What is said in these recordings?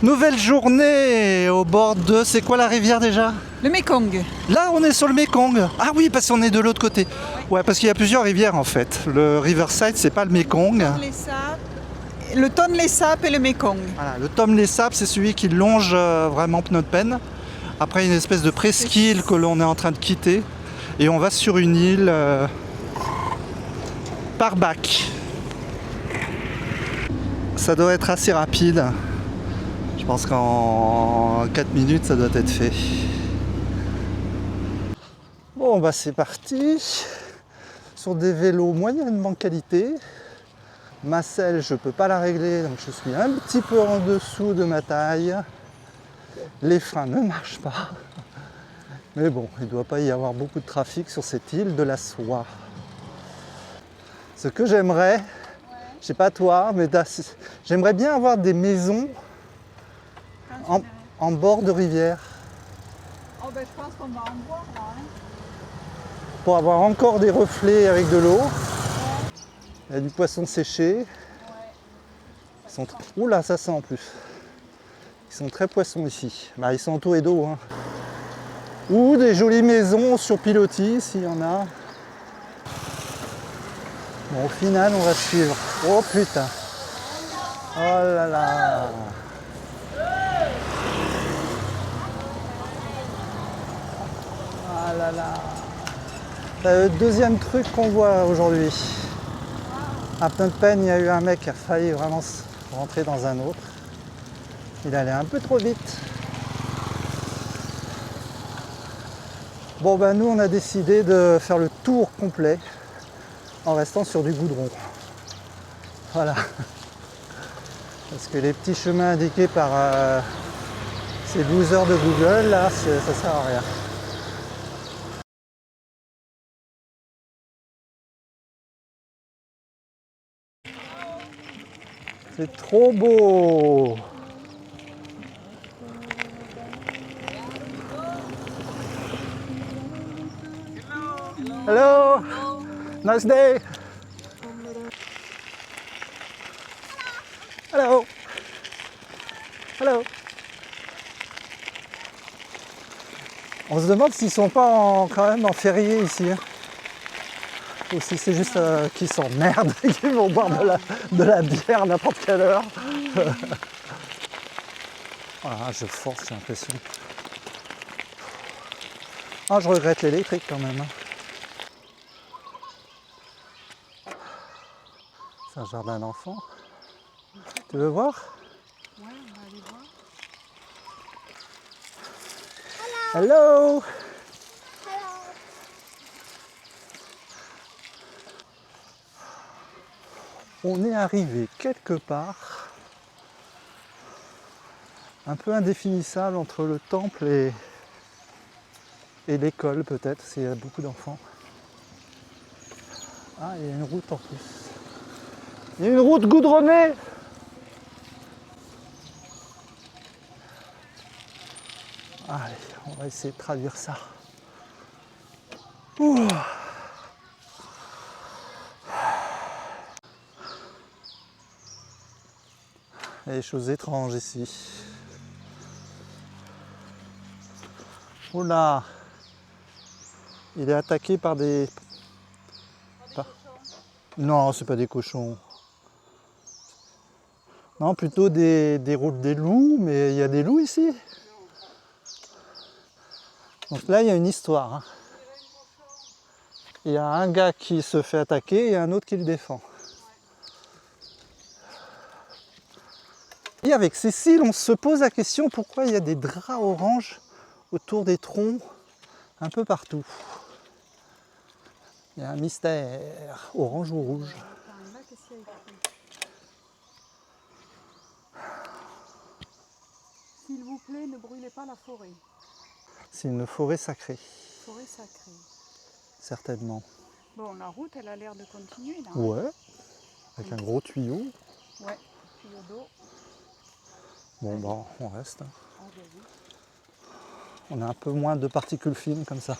Nouvelle journée au bord de... C'est quoi la rivière déjà? Le Mekong. Là, on est sur le Mekong. Ah oui, parce qu'on est de l'autre côté. Ouais, parce qu'il y a plusieurs rivières en fait. Le Riverside, c'est pas le Mekong. Le Tonlé Sap et le Mekong. Voilà, le Tonlé Sap, c'est celui qui longe vraiment Phnom Penh. Après, une espèce de presqu'île que l'on est en train de quitter. Et on va sur une île par bac. Ça doit être assez rapide. Je pense qu'en 4 minutes, ça doit être fait. Bon, bah c'est parti. Sur des vélos moyennement qualité. Ma selle, je ne peux pas la régler, donc je suis un petit peu en dessous de ma taille. Les freins ne marchent pas. Mais bon, il ne doit pas y avoir beaucoup de trafic sur cette île de la soie. Ce que j'aimerais, je sais pas toi, mais j'aimerais bien avoir des maisons en bord de rivière. Oh ben je pense qu'on va en voir là. Hein. Pour avoir encore des reflets avec de l'eau. Il y a du poisson séché. Ouh là, ça sent en plus. Ils sont très poissons ici. Bah, ils sont entourés d'eau. Hein. Ou des jolies maisons sur pilotis s'il y en a. Bon, au final, on va suivre. Oh putain. Oh là là. Ah là là. C'est le deuxième truc qu'on voit aujourd'hui. À Phnom Penh, il y a eu un mec qui a failli vraiment rentrer dans un autre. Il allait un peu trop vite. Bon ben nous on a décidé de faire le tour complet en restant sur du goudron. Voilà. Parce que les petits chemins indiqués par ces losers de Google, là, ça sert à rien. C'est trop beau! Hello! Nice day! Hello! Hello! On se demande s'ils sont pas quand même en férié ici. Hein. Ou si c'est juste qu'ils s'emmerdent et qu'ils vont boire de la bière à n'importe quelle heure. Voilà, je force, j'ai l'impression. Ah, je regrette l'électrique quand même. Hein. C'est un jardin d'enfants. Tu veux voir? Ouais, on va aller voir. Hello! On est arrivé quelque part, un peu indéfinissable entre le temple et l'école peut-être, s'il y a beaucoup d'enfants. Ah, il y a une route en plus. Il y a une route goudronnée! Allez, on va essayer de traduire ça. Ouh. Il y a des choses étranges ici. Oula! Il est attaqué par des... Non, c'est pas des cochons. Non, plutôt des loups, mais il y a des loups ici. Donc là, il y a une histoire. Hein. Il y a un gars qui se fait attaquer et un autre qui le défend. Et avec Cécile, on se pose la question pourquoi il y a des draps oranges autour des troncs un peu partout. Il y a un mystère, orange ou rouge. S'il vous plaît, ne brûlez pas la forêt. C'est une forêt sacrée. Forêt sacrée. Certainement. Bon, la route, elle a l'air de continuer là. Ouais, avec un gros tuyau. Ouais, tuyau d'eau. Bon, bah, on reste. Oh, ben oui. On a un peu moins de particules fines comme ça.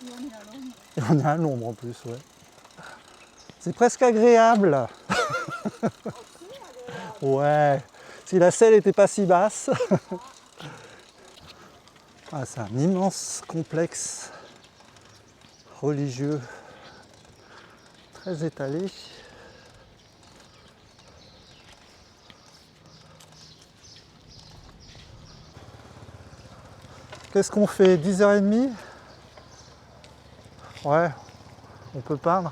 Et on est à l'ombre. Et on est à l'ombre en plus, ouais. C'est presque agréable. Ouais. Si la selle n'était pas si basse. Ah, c'est un immense complexe religieux très étalé. Qu'est-ce qu'on fait? 10h30? Ouais, on peut peindre.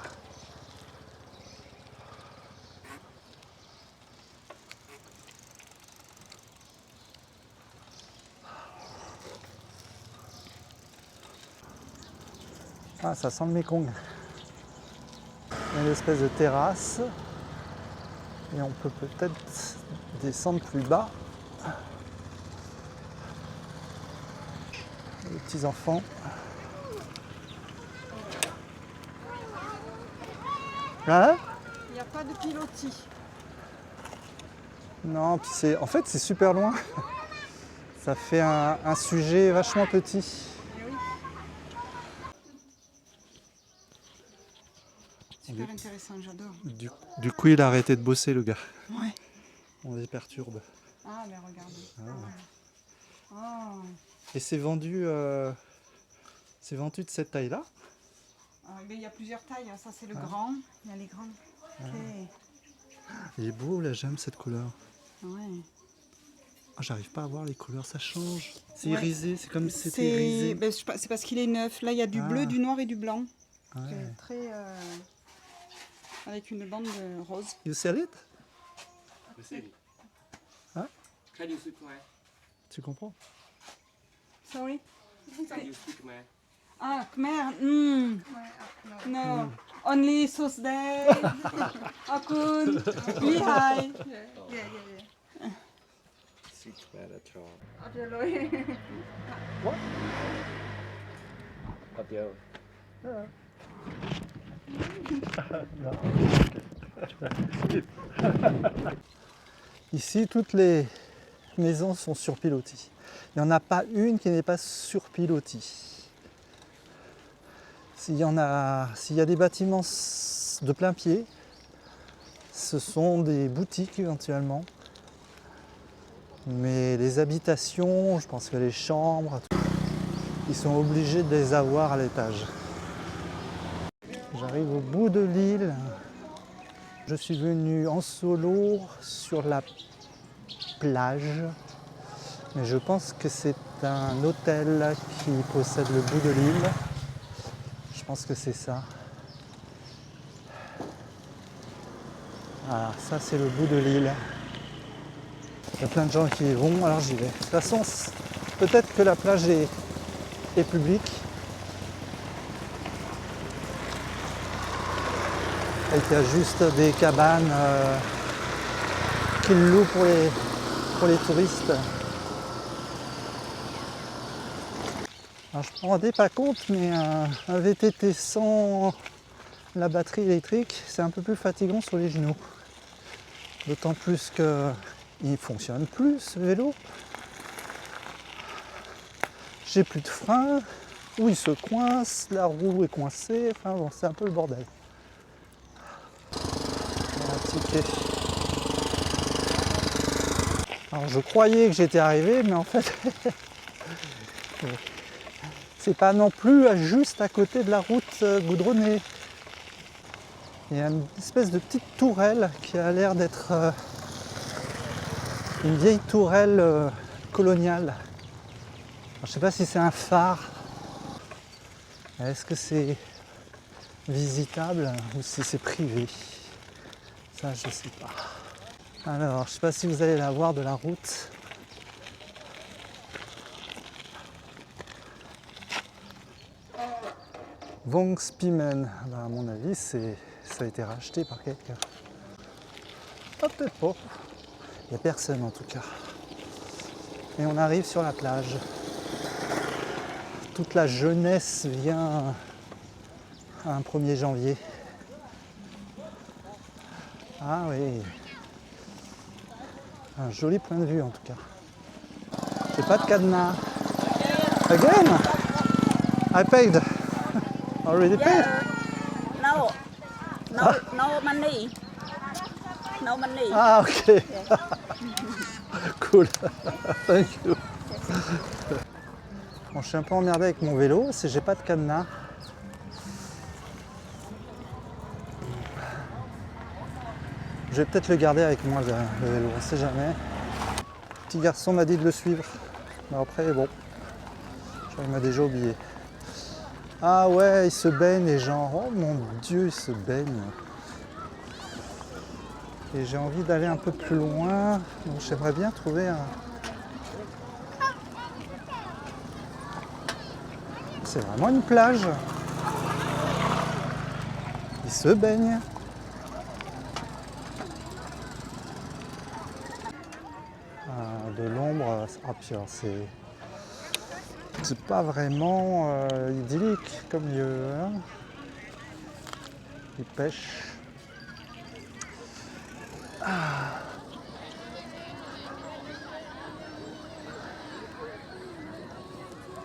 Ah, ça sent le Mékong. Il y a une espèce de terrasse. Et on peut peut-être descendre plus bas. Les petits enfants. Hein? Il n'y a pas de pilotis. Non, puis en fait c'est super loin. Ça fait un sujet vachement petit. Eh oui. Super intéressant, j'adore. Du coup, il a arrêté de bosser, le gars. Ouais. On les perturbe. Ah, mais regardez. Oh. Et c'est vendu de cette taille-là? Mais il y a plusieurs tailles, hein. Ça c'est le grand. Il y a les grands. Ok. Il est beau, là, j'aime cette couleur. Ouais. Ah, j'arrive pas à voir les couleurs, ça change. C'est Ouais. irisé, c'est comme si c'était irisé. Ben, c'est parce qu'il est neuf. Là, il y a du bleu, du noir et du blanc. Ouais. C'est très... avec une bande rose. You sell it? Hein? Can you speak Khmer? Tu comprends? Sorry? Can you speak Khmer? Ah, Khmer. No. Only Tuesday. Akun. Lihai. Speak Khmer at all. What? Up yo. Ici, toutes les maisons sont surpiloties. Il n'y en a pas une qui n'est pas surpilotie. S'il y a des bâtiments de plein pied, ce sont des boutiques éventuellement. Mais les habitations, je pense que les chambres, ils sont obligés de les avoir à l'étage. J'arrive au bout de l'île. Je suis venu en solo sur la plage. Mais je pense que c'est un hôtel qui possède le bout de l'île. Je pense que c'est ça. Voilà, ça c'est le bout de l'île. Il y a plein de gens qui y vont, alors j'y vais. De toute façon, peut-être que la plage est publique. Et qu'il y a juste des cabanes qu'ils louent pour les touristes. Alors, je ne me rendais pas compte, mais un VTT sans la batterie électrique, c'est un peu plus fatigant sur les genoux. D'autant plus qu'il fonctionne plus, ce vélo. J'ai plus de frein, ou il se coince, la roue est coincée, enfin bon, c'est un peu le bordel. Un ticket. Alors je croyais que j'étais arrivé, mais en fait, c'est pas non plus juste à côté de la route goudronnée. Il y a une espèce de petite tourelle qui a l'air d'être une vieille tourelle coloniale. Alors, je ne sais pas si c'est un phare. Est-ce que c'est visitable ou si c'est privé? Ça, je ne sais pas. Alors, je ne sais pas si vous allez la voir de la route. Vongspimen, à mon avis, ça a été racheté par quelqu'un. Ah, peut-être pas. Il n'y a personne en tout cas. Et on arrive sur la plage. Toute la jeunesse vient à un 1er janvier. Ah oui. Un joli point de vue en tout cas. J'ai pas de cadenas. Again? I paid. Already paid? No money. No money. Ah, ok. cool. Thank you. Bon, je suis un peu emmerdé avec mon vélo, c'est que j'ai pas de cadenas. Je vais peut-être le garder avec moi, le vélo, on sait jamais. Le petit garçon m'a dit de le suivre. Mais après, bon, il m'a déjà oublié. Ah ouais, il se baigne les gens. Oh mon Dieu, il se baigne. Et j'ai envie d'aller un peu plus loin. Donc j'aimerais bien trouver un... C'est vraiment une plage. Il se baigne. Ah, de l'ombre. Ah puis alors, c'est pas vraiment idyllique comme lieu. Hein. Il pêche. Ah.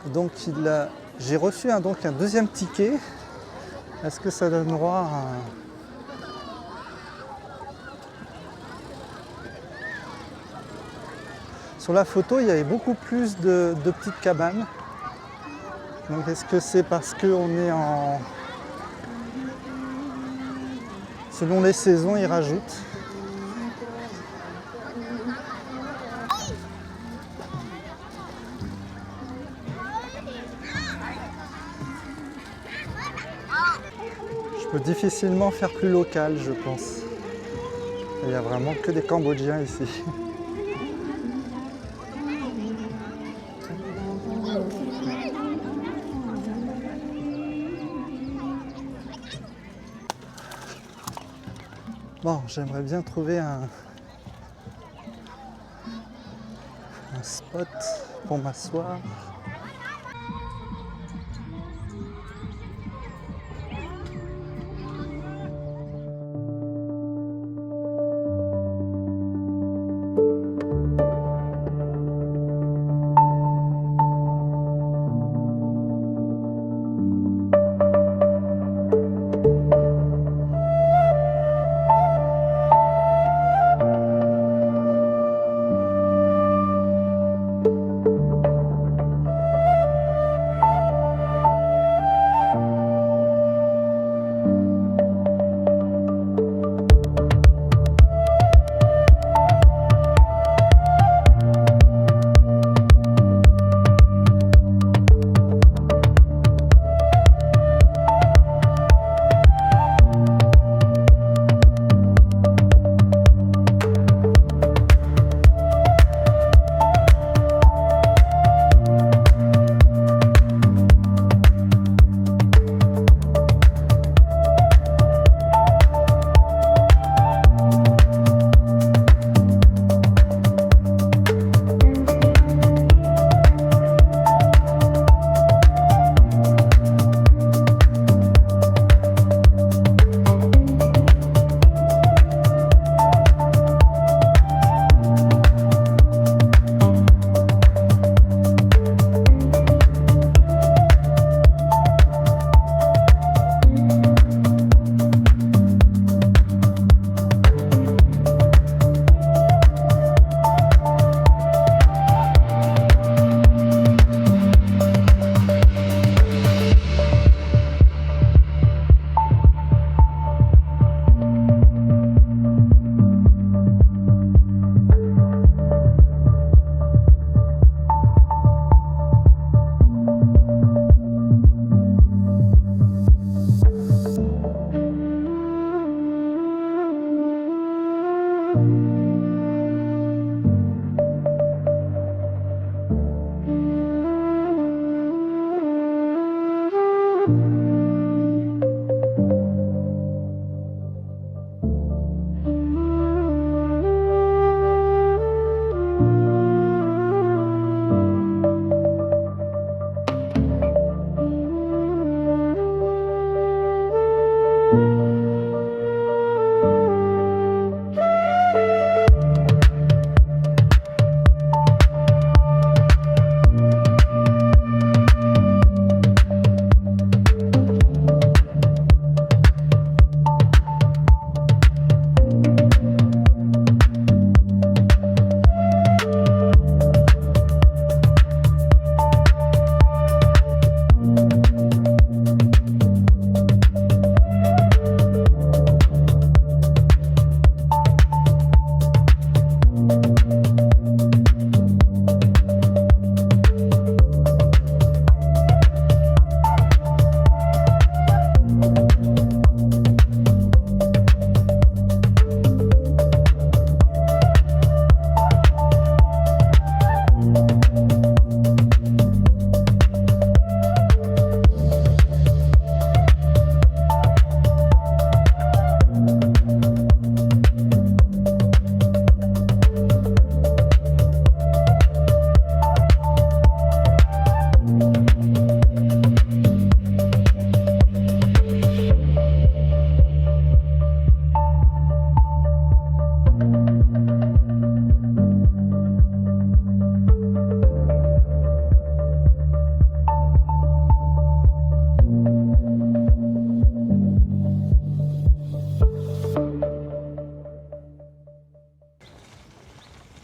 Donc j'ai reçu donc un deuxième ticket. Est-ce que ça donne droit à Sur la photo, il y avait beaucoup plus de petites cabanes. Donc est-ce que c'est parce qu'on est en... Selon les saisons, ils rajoutent. Je peux difficilement faire plus local, je pense. Il n'y a vraiment que des Cambodgiens ici. Bon, j'aimerais bien trouver un spot pour m'asseoir.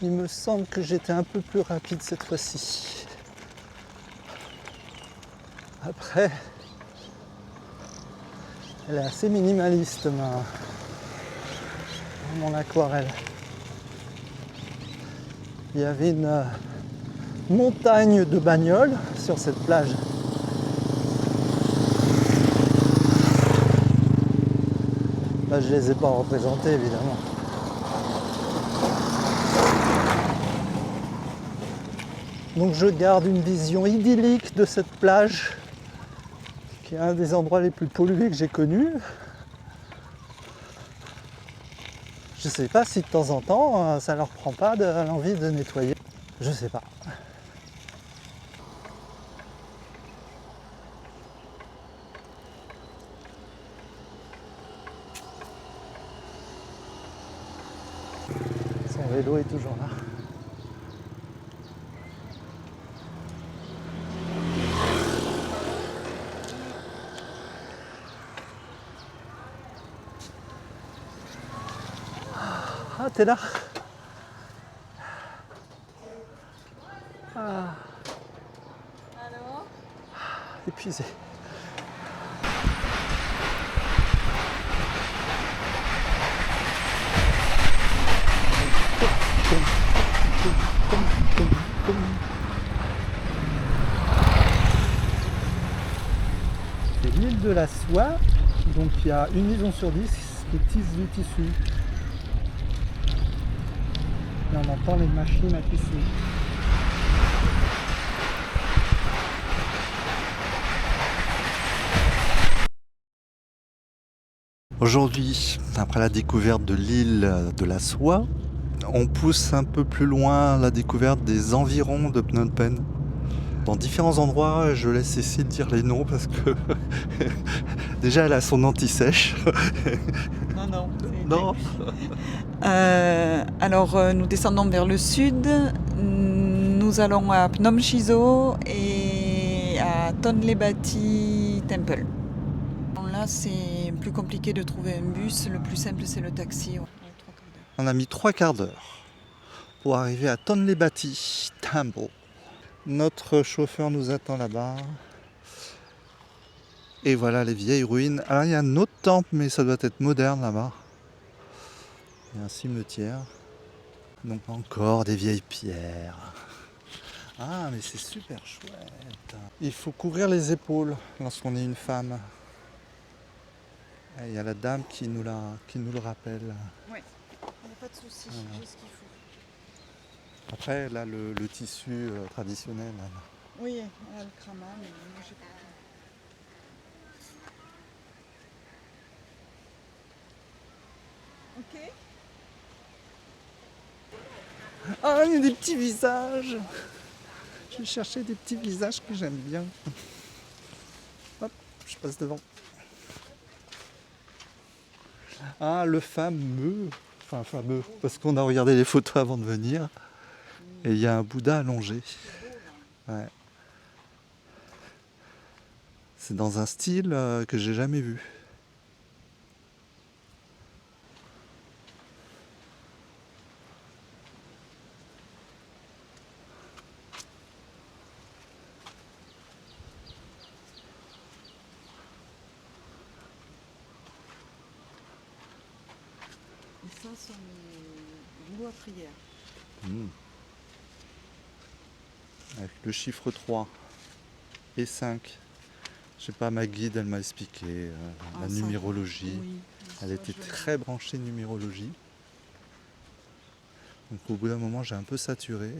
Il me semble que j'étais un peu plus rapide cette fois-ci. Après, elle est assez minimaliste mon aquarelle. Il y avait une montagne de bagnoles sur cette plage. Là, je ne les ai pas représentés évidemment. Donc je garde une vision idyllique de cette plage, qui est un des endroits les plus pollués que j'ai connus. Je sais pas si de temps en temps, ça leur prend pas l'envie de nettoyer. Je sais pas. Son vélo est toujours là. Ah, t'es là? Ah. Alors? Épuisé. C'est l'île de la soie, donc il y a une maison sur 10 qui tisse du tissu. Et on entend les machines à tisser. Aujourd'hui, après la découverte de l'île de la soie, on pousse un peu plus loin la découverte des environs de Phnom Penh. Dans différents endroits, je laisse Cécile dire les noms parce que déjà elle a son anti-sèche. Non. Non. Alors, nous descendons vers le sud. Nous allons à Phnom Chiso et à Tonle Bati Temple. Là, c'est plus compliqué de trouver un bus. Le plus simple, c'est le taxi. Ouais, 3 quarts d'heure. On a mis 3 quarts d'heure pour arriver à Tonle Bati Temple. Notre chauffeur nous attend là-bas. Et voilà les vieilles ruines. Alors il y a un autre temple, mais ça doit être moderne là-bas. Il y a un cimetière. Donc encore des vieilles pierres. Ah mais c'est super chouette. Il faut couvrir les épaules lorsqu'on est une femme. Et il y a la dame qui nous le rappelle. Oui, il n'y a pas de souci, Voilà. j'ai ce qu'il faut. Après là le tissu traditionnel. Là. Oui, le crama, mais moi j'ai pas. Ok. Ah il y a des petits visages. Je vais chercher des petits visages que j'aime bien. Hop, je passe devant. Ah, le fameux, parce qu'on a regardé les photos avant de venir, et il y a un Bouddha allongé. Ouais. C'est dans un style que j'ai jamais vu. Et ça, sont les bouts à prière. Avec le chiffre 3 et 5. Je sais pas, ma guide, elle m'a expliqué la ça, numérologie. oui, Elle ça, était très branchée numérologie. Donc au bout d'un moment, j'ai un peu saturé.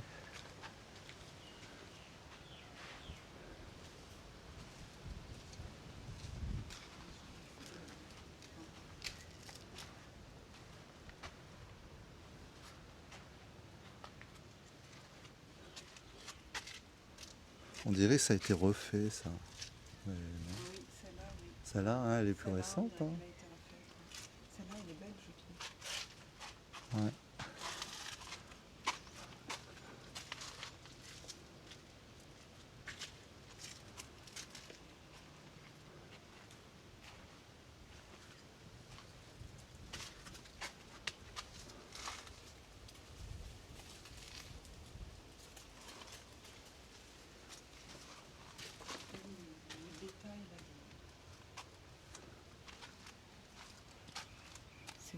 On dirait que ça a été refait, ça. Mais non. Oui, celle-là, oui. Celle-là, hein, elle est plus Celle-là, récente. elle Hein. a été refaite. Celle-là, elle est belle, je trouve. Ouais.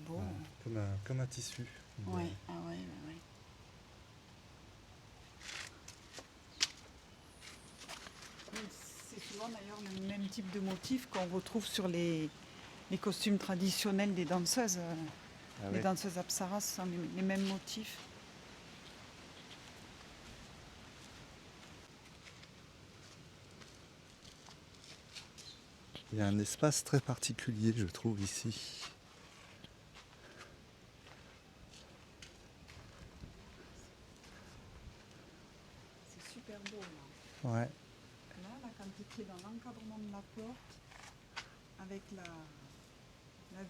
beau. Comme un tissu. Ouais, ah ouais, ouais. C'est souvent d'ailleurs le même type de motif qu'on retrouve sur les costumes traditionnels des danseuses. Ah Les ouais. danseuses apsaras sont les mêmes motifs. Il y a un espace très particulier, je trouve, ici. C'est super beau là. Ouais. Là, quand tu es dans l'encadrement de la porte, avec la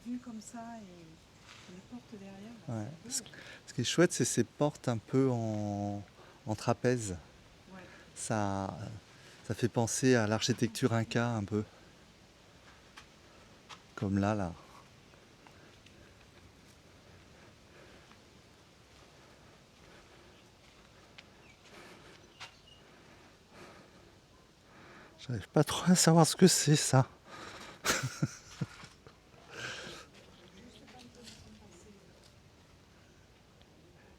vue comme ça et les portes derrière. Ouais. C'est beau. Ce qui est chouette, c'est ces portes un peu en trapèze. Ouais. Ça fait penser à l'architecture inca un peu. Comme là. J'arrive pas trop à savoir ce que c'est ça.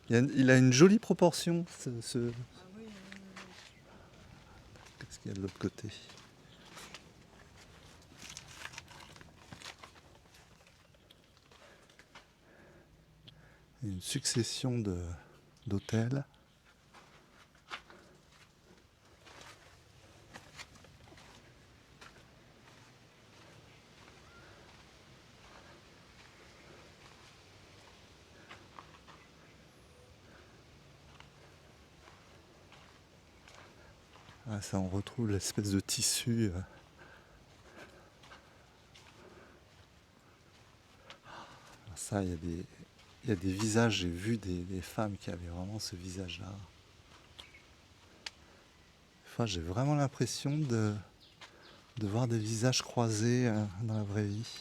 Il a une jolie proportion, Ah oui, Qu'est-ce qu'il y a de l'autre côté? Une succession d'hôtels. Ah, ça, on retrouve l'espèce de tissu. Ça, il y a des visages, j'ai vu des femmes qui avaient vraiment ce visage-là. Enfin, j'ai vraiment l'impression de voir des visages croisés dans la vraie vie.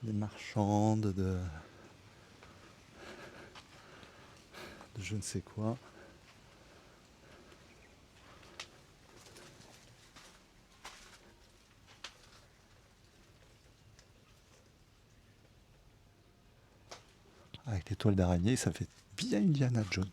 Des marchandes, de je ne sais quoi. Avec les toiles d'araignée, ça fait bien Indiana Jones.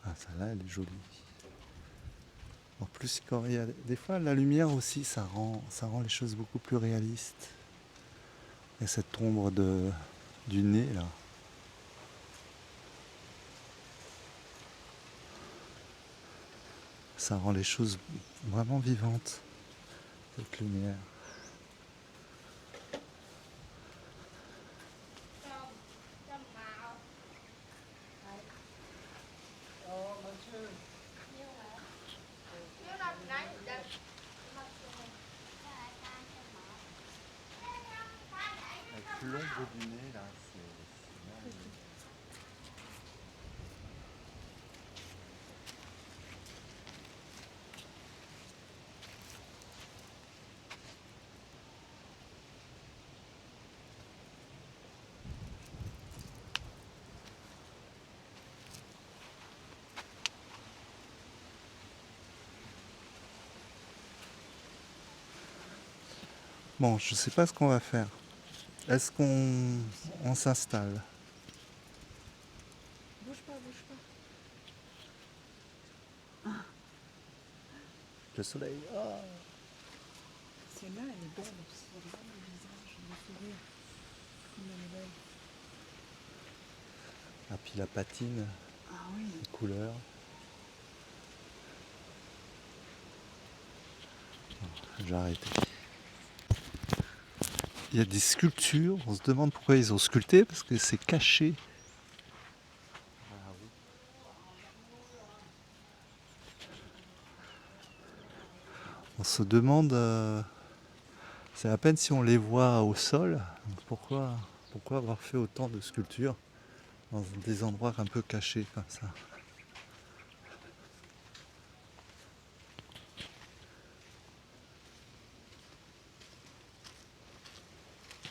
Ah, celle-là, elle est jolie. En plus, quand il y a des fois, la lumière aussi, ça rend les choses beaucoup plus réalistes. Il y a cette ombre du nez, là. Ça rend les choses vraiment vivantes, cette lumière. Avec l'ombre du nez, là, c'est merveilleux. Bon, je sais pas ce qu'on va faire. Est-ce qu'on s'installe? Bouge pas, bouge pas. Le soleil. Ah. Celle-là, elle est belle aussi. Regarde le visage, le sourire. Comme elle est belle. Ah, puis la patine, Ah oui. les couleurs. J'ai arrêté. Il y a des sculptures, on se demande pourquoi ils ont sculpté, parce que c'est caché. On se demande, c'est à peine si on les voit au sol, pourquoi avoir fait autant de sculptures dans des endroits un peu cachés comme ça.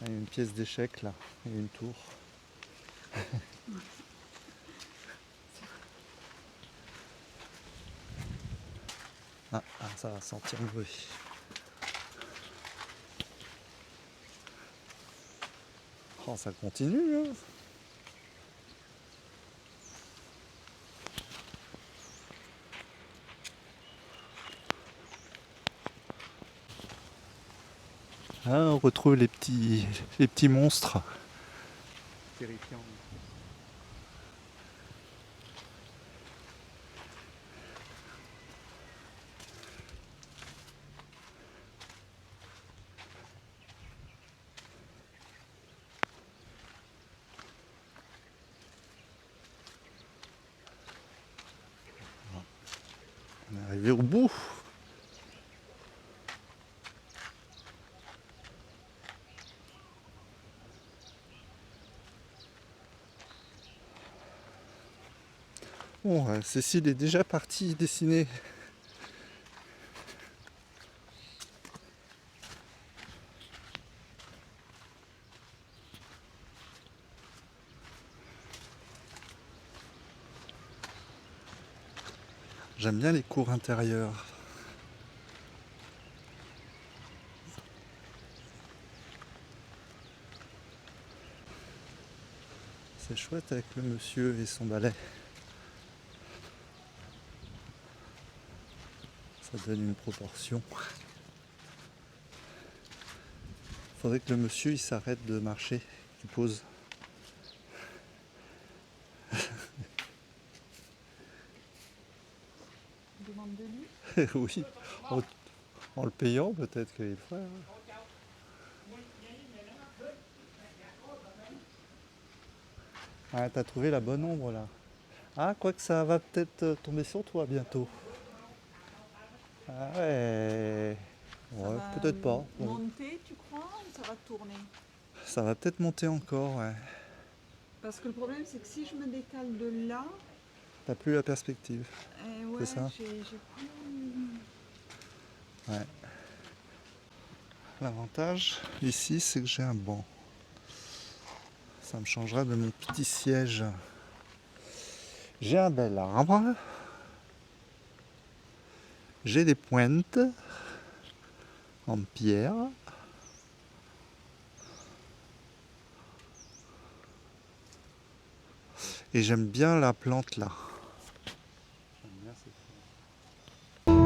Il y a une pièce d'échec là, et une tour. Ça va sentir le bruit. Oh, ça continue, hein. On retrouve les petits monstres. Terrifiant. On est arrivé au bout. Bon, Cécile est déjà partie dessiner. J'aime bien les cours intérieures. C'est chouette avec le monsieur et son balai. Ça donne une proportion. Faudrait que le monsieur il s'arrête de marcher, qu'il pose. On demande de lui. Oui, en le payant peut-être qu'il le ferait. Ah, t'as trouvé la bonne ombre là. Ah, quoique ça va peut-être tomber sur toi bientôt. Ah ouais. Ouais, peut-être pas. Ouais. Monter, tu crois, ou ça va tourner? Ça va peut-être monter encore, ouais. Parce que le problème, c'est que si je me décale de là, T'as plus la perspective. ouais, C'est ça. j'ai plus... Ouais. L'avantage ici, c'est que j'ai un banc. Ça me changera de mon petit siège. J'ai un bel arbre. J'ai des pointes en pierre. Et j'aime bien la plante là. J'aime bien cette plante.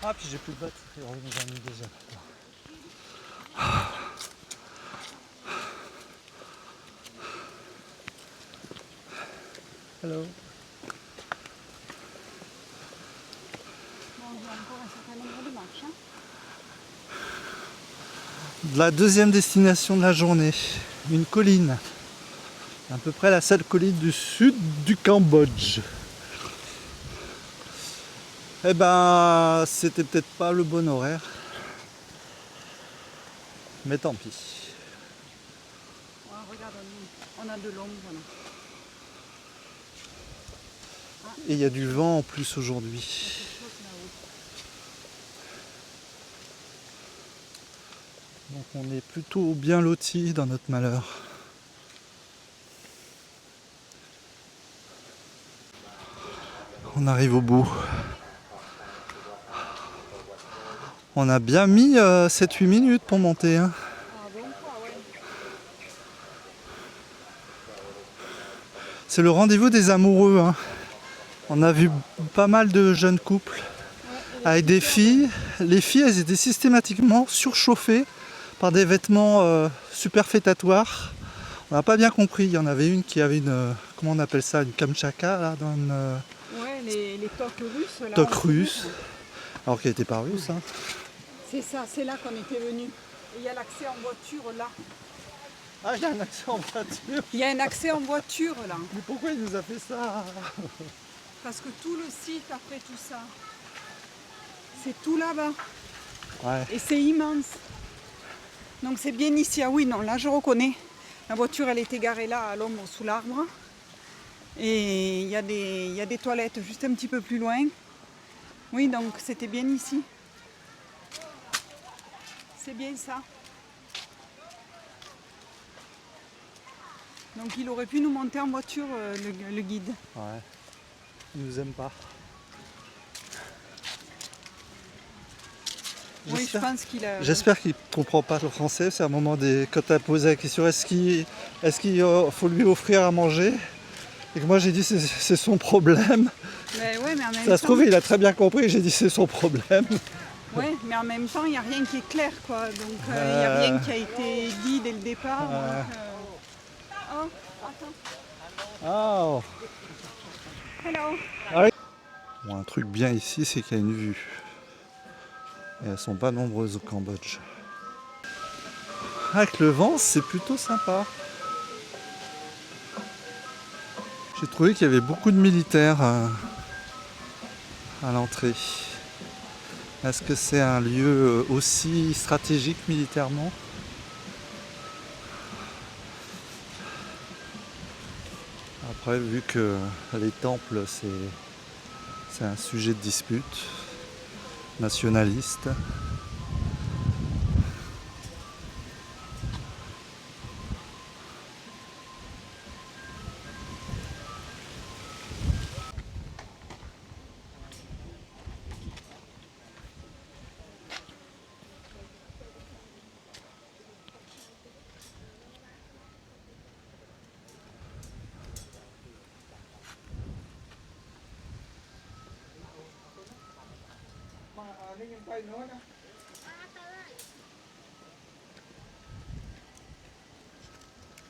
Ah, puis j'ai plus de batterie. Oh, il nous a mis déjà. Hello. Bon, j'ai encore un certain nombre de marches. Hein. La deuxième destination de la journée, une colline. À peu près la seule colline du sud du Cambodge. Eh ben, c'était peut-être pas le bon horaire. Mais tant pis. Oh, regarde, on a de l'ombre là. Et il y a du vent en plus aujourd'hui. Donc on est plutôt bien lotis dans notre malheur. On arrive au bout. On a bien mis 7-8 minutes pour monter. Hein. Ah bon, ah ouais. C'est le rendez-vous des amoureux. Hein. On a vu pas mal de jeunes couples avec des filles. Les filles, elles étaient systématiquement surchauffées par des vêtements superfétatoires. On n'a pas bien compris. Il y en avait une qui avait une, comment on appelle ça, une kamchaka là, dans une Ouais, les toques russes là. toque russe. Alors qu'elle n'était pas russe. Hein. C'est ça, c'est là qu'on était venu. Et il y a l'accès en voiture là. Ah, il y a un accès en voiture. Il y a un accès en voiture là. Mais pourquoi il nous a fait ça? Parce que tout le site après tout ça, c'est tout là-bas. Ouais. Et c'est immense. Donc c'est bien ici. Ah oui, non, là je reconnais. La voiture elle était garée là à l'ombre sous l'arbre. Et il y a des toilettes juste un petit peu plus loin. Oui, donc c'était bien ici. C'est bien ça. Donc il aurait pu nous monter en voiture, le guide. Ouais. Il nous aime pas. Oui, je pense qu'il a... J'espère qu'il ne comprend pas le français. C'est un moment quand tu as posé la question est-ce qu'il faut lui offrir à manger? Et que moi j'ai dit c'est son problème. Mais ouais, mais en même Ça se temps... trouve, il a très bien compris, j'ai dit c'est son problème. Ouais, mais en même temps, il n'y a rien qui est clair, quoi. Donc, il n'y a rien qui a été dit dès le départ. Donc, Oh, attends. Oh. Hello. Bon, un truc bien ici, c'est qu'il y a une vue. Et elles sont pas nombreuses au Cambodge. Avec le vent, c'est plutôt sympa. J'ai trouvé qu'il y avait beaucoup de militaires à l'entrée. Est-ce que c'est un lieu aussi stratégique militairement? Après, vu que les temples, c'est un sujet de dispute nationaliste.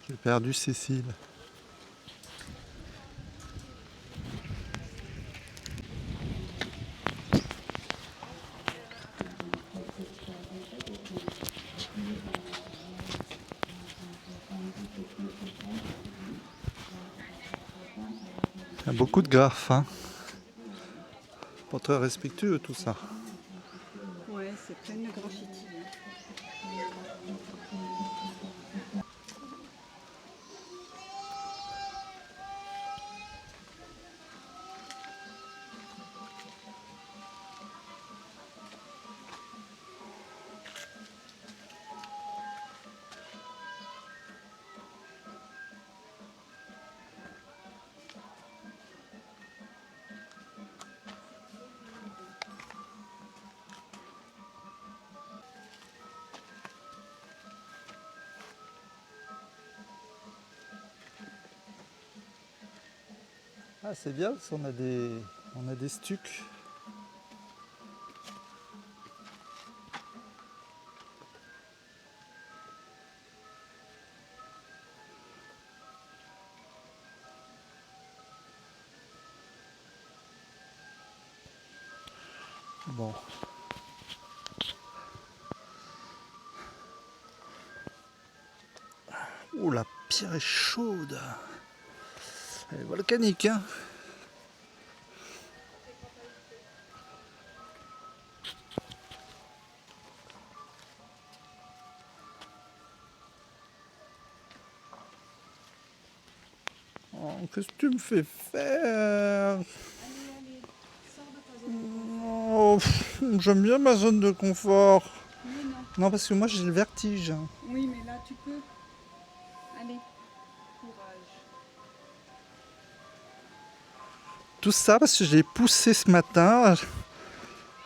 J'ai perdu Cécile. Il y a beaucoup de graphes, hein. Pas très respectueux tout ça. Ouais, c'est plein de graffiti. Ah, c'est bien parce qu'on a des stucs. Bon. Oh, la pierre est chaude. Elle est volcanique, hein. Oh, qu'est-ce que tu me fais faire? Oh, j'aime bien ma zone de confort. Mais non. Non, parce que moi j'ai le vertige. Oui, mais là tu peux. Allez, courage. Tout ça parce que je l'ai poussé ce matin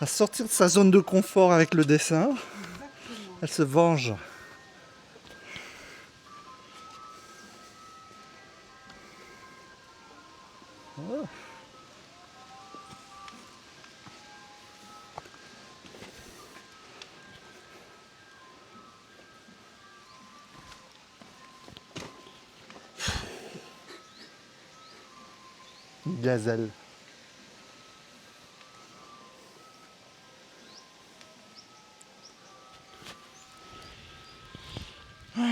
à sortir de sa zone de confort avec le dessin. Exactement. Elle se venge. Oh. Une gazelle. Je vais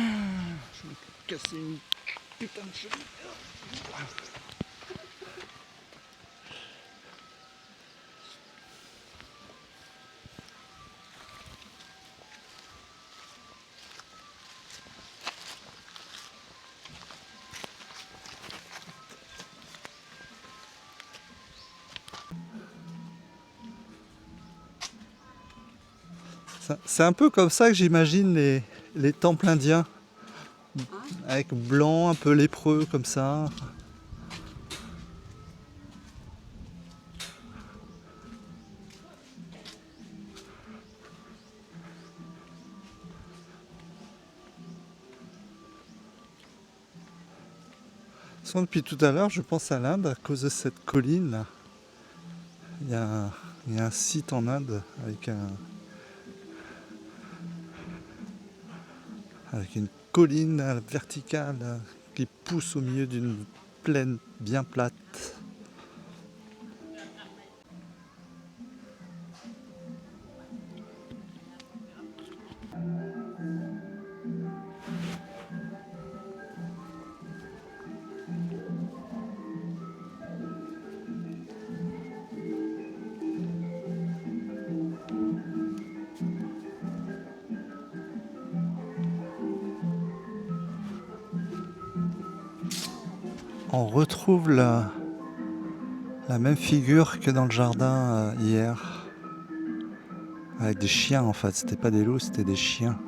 me casser une putain de cheville. C'est un peu comme ça que j'imagine les temples indiens. Avec blanc, un peu lépreux comme ça. Sans depuis tout à l'heure, je pense à l'Inde à cause de cette colline là. Il y a un site en Inde avec une colline verticale qui pousse au milieu d'une plaine bien plate. On retrouve la même figure que dans le jardin hier. Avec des chiens en fait, c'était pas des loups, c'était des chiens.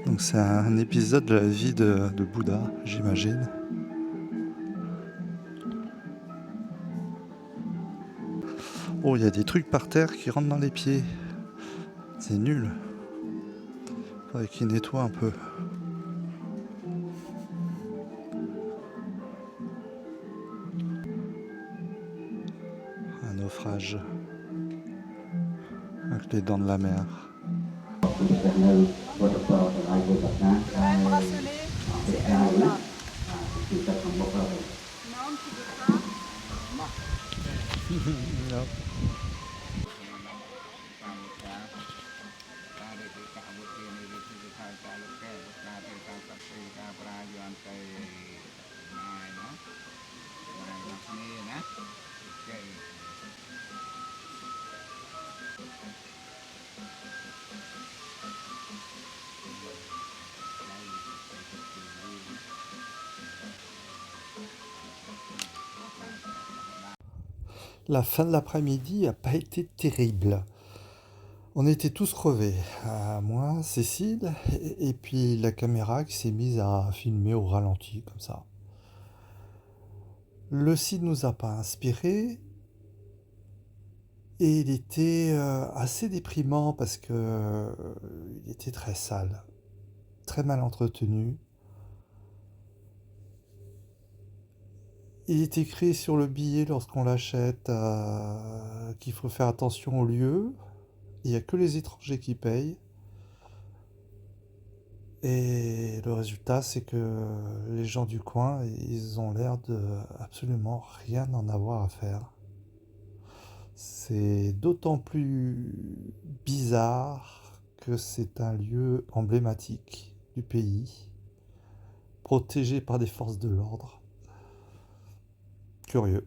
Donc c'est un épisode de la vie de Bouddha, j'imagine. Oh, il y a des trucs par terre qui rentrent dans les pieds. C'est nul. Faudrait qu'il nettoie un peu. Un naufrage. Avec les dents de la mer. Un bracelet, c'est un dollar. Non, tu veux pas. Non. គេ La fin de l'après-midi n'a pas été terrible. On était tous crevés. Moi, Cécile, et puis la caméra qui s'est mise à filmer au ralenti, comme ça. Le site nous a pas inspiré et il était assez déprimant parce que il était très sale, très mal entretenu. Il est écrit sur le billet lorsqu'on l'achète qu'il faut faire attention au lieu. Il n'y a que les étrangers qui payent. Et le résultat, c'est que les gens du coin, ils ont l'air de absolument rien en avoir à faire. C'est d'autant plus bizarre que c'est un lieu emblématique du pays, protégé par des forces de l'ordre. Curieux.